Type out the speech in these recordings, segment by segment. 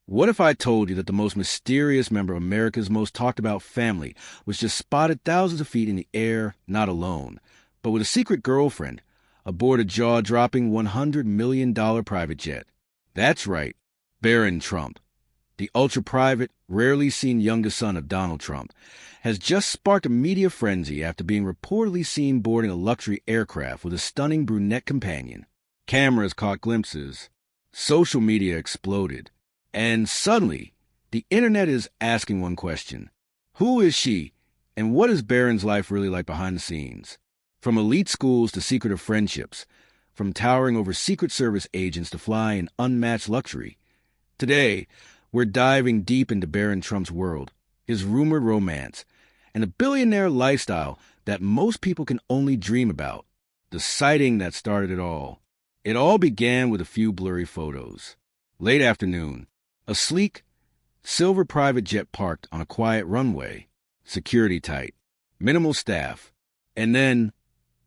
What if I told you that the most mysterious member of America's most talked about family was just spotted thousands of feet in the air, not alone, but with a secret girlfriend aboard a jaw-dropping $100 million private jet? That's right, Barron Trump, the ultra-private, rarely seen youngest son of Donald Trump, has just sparked a media frenzy after being reportedly seen boarding a luxury aircraft with a stunning brunette companion. Cameras caught glimpses, social media exploded, and suddenly, the internet is asking one question. Who is she, and what is Barron's life really like behind the scenes? From elite schools to secretive friendships, from towering over Secret Service agents to flying in unmatched luxury. Today, we're diving deep into Barron Trump's world, his rumored romance, and the billionaire lifestyle that most people can only dream about. The sighting that started it all. It all began with a few blurry photos. Late afternoon, a sleek, silver private jet parked on a quiet runway, security tight, minimal staff, and then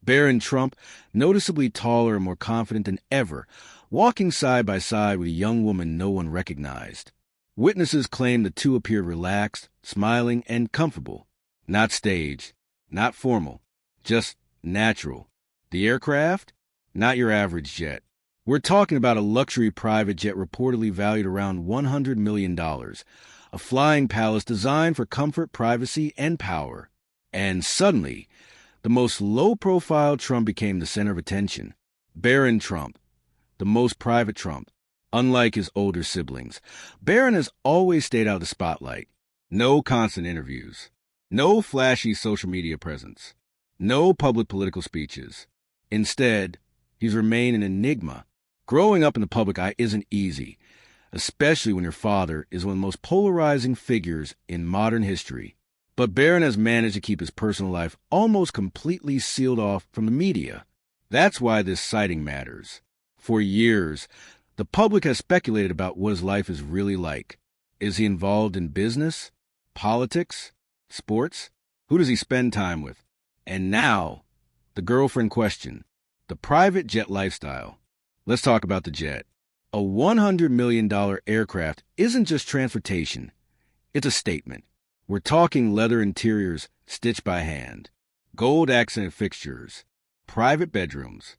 Barron Trump, noticeably taller and more confident than ever, walking side by side with a young woman no one recognized. Witnesses claim the two appeared relaxed, smiling, and comfortable. Not staged, not formal, just natural. The aircraft? Not your average jet. We're talking about a luxury private jet reportedly valued around $100 million, a flying palace designed for comfort, privacy, and power. And suddenly, the most low-profile Trump became the center of attention. Barron Trump, the most private Trump. Unlike his older siblings, Barron has always stayed out of the spotlight. No constant interviews. No flashy social media presence. No public political speeches. Instead, he's remained an enigma. Growing up in the public eye isn't easy, especially when your father is one of the most polarizing figures in modern history. But Barron has managed to keep his personal life almost completely sealed off from the media. That's why this sighting matters. For years, the public has speculated about what his life is really like. Is he involved in business, politics, sports? Who does he spend time with? And now, the girlfriend question, the private jet lifestyle. Let's talk about the jet. A $100 million aircraft isn't just transportation. It's a statement. We're talking leather interiors stitched by hand, gold accent fixtures, private bedrooms,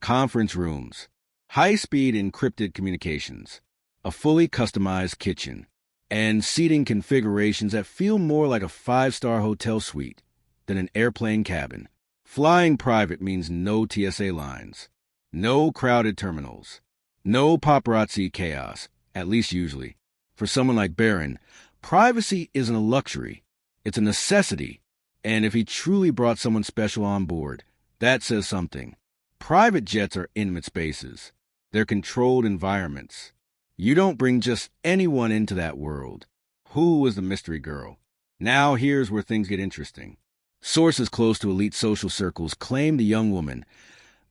conference rooms, high-speed encrypted communications, a fully customized kitchen, and seating configurations that feel more like a five-star hotel suite than an airplane cabin. Flying private means no TSA lines, no crowded terminals, no paparazzi chaos, at least usually. For someone like Barron, privacy isn't a luxury, it's a necessity. And if he truly brought someone special on board, that says something. Private jets are intimate spaces. They're controlled environments. You don't bring just anyone into that world. Who was the mystery girl? Now here's where things get interesting. Sources close to elite social circles claim the young woman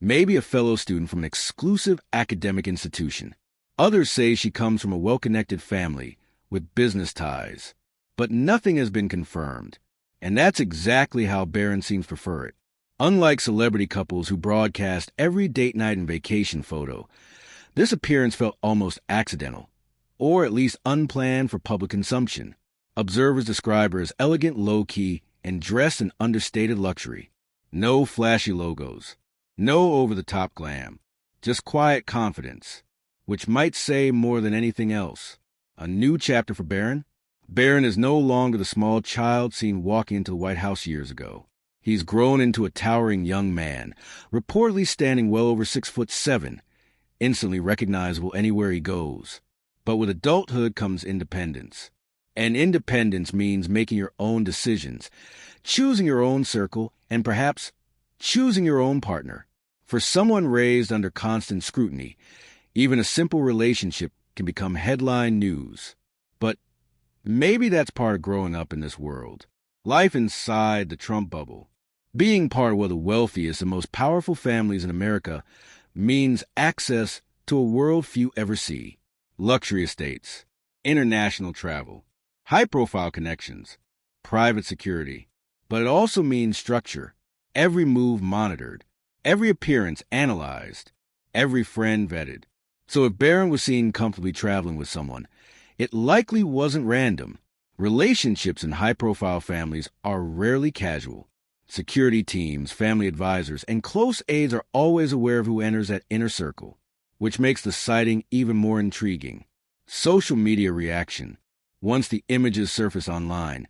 may be a fellow student from an exclusive academic institution. Others say she comes from a well-connected family with business ties. But nothing has been confirmed. And that's exactly how Barron seems to prefer it. Unlike celebrity couples who broadcast every date night and vacation photo, this appearance felt almost accidental, or at least unplanned for public consumption. Observers describe her as elegant, low-key, and dressed in understated luxury. No flashy logos, no over-the-top glam, just quiet confidence, which might say more than anything else. A new chapter for Barron? Barron is no longer the small child seen walking into the White House years ago. He's grown into a towering young man, reportedly standing well over 6'7", instantly recognizable anywhere he goes. But with adulthood comes independence. And independence means making your own decisions, choosing your own circle, and perhaps choosing your own partner. For someone raised under constant scrutiny, even a simple relationship can become headline news. But maybe that's part of growing up in this world. Life inside the Trump bubble. Being part of one of the wealthiest and most powerful families in America means access to a world few ever see. Luxury estates, international travel, high-profile connections, private security. But it also means structure, every move monitored, every appearance analyzed, every friend vetted. So if Barron was seen comfortably traveling with someone, It likely wasn't random. Relationships in high-profile families are rarely casual. Security teams, family advisors, and close aides are always aware of who enters that inner circle, which makes the sighting even more intriguing. Social media reaction. Once the images surface online,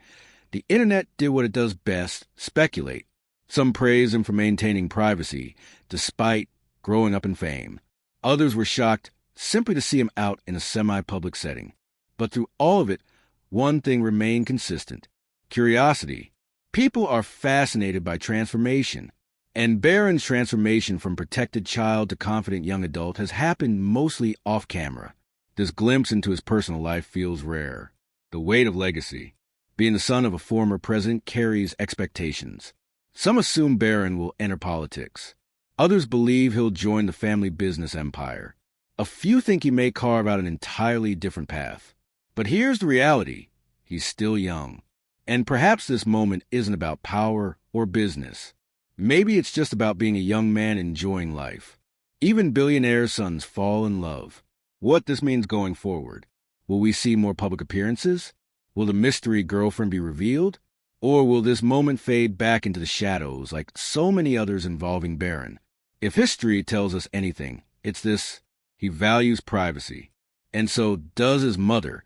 the internet did what it does best, speculate. Some praised him for maintaining privacy, despite growing up in fame. Others were shocked simply to see him out in a semi-public setting. But through all of it, one thing remained consistent: curiosity. People are fascinated by transformation, and Barron's transformation from protected child to confident young adult has happened mostly off-camera. This glimpse into his personal life feels rare. The weight of legacy. Being the son of a former president carries expectations. Some assume Barron will enter politics. Others believe he'll join the family business empire. A few think he may carve out an entirely different path. But here's the reality: he's still young. And perhaps this moment isn't about power or business. Maybe it's just about being a young man enjoying life. Even billionaires' sons fall in love. What this means going forward. Will we see more public appearances? Will the mystery girlfriend be revealed? Or will this moment fade back into the shadows like so many others involving Barron? If history tells us anything, it's this: he values privacy. And so does his mother,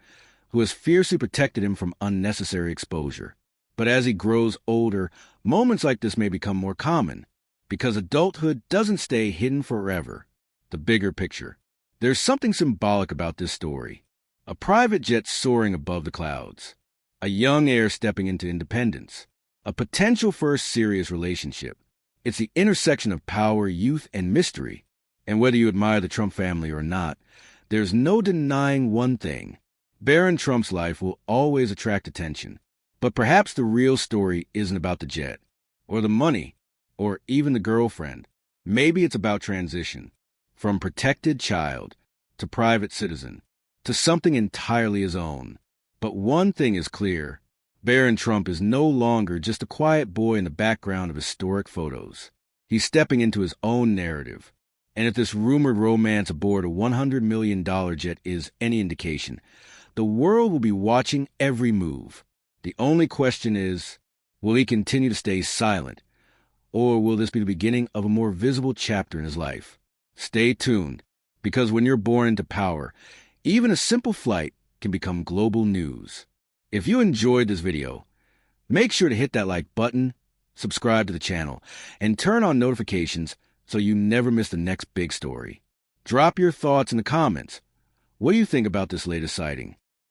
who has fiercely protected him from unnecessary exposure. But as he grows older, moments like this may become more common, because adulthood doesn't stay hidden forever. The bigger picture. There's something symbolic about this story. A private jet soaring above the clouds. A young heir stepping into independence. A potential first serious relationship. It's the intersection of power, youth, and mystery. And whether you admire the Trump family or not, there's no denying one thing: Barron Trump's life will always attract attention. But perhaps the real story isn't about the jet, or the money, or even the girlfriend. Maybe it's about transition. From protected child to private citizen to something entirely his own. But one thing is clear: Barron Trump is no longer just a quiet boy in the background of historic photos. He's stepping into his own narrative. And if this rumored romance aboard a $100 million jet is any indication, the world will be watching every move. The only question is, will he continue to stay silent, or will this be the beginning of a more visible chapter in his life? Stay tuned, because when you're born into power, even a simple flight can become global news. If you enjoyed this video, make sure to hit that like button, subscribe to the channel, and turn on notifications so you never miss the next big story. Drop your thoughts in the comments. What do you think about this latest sighting?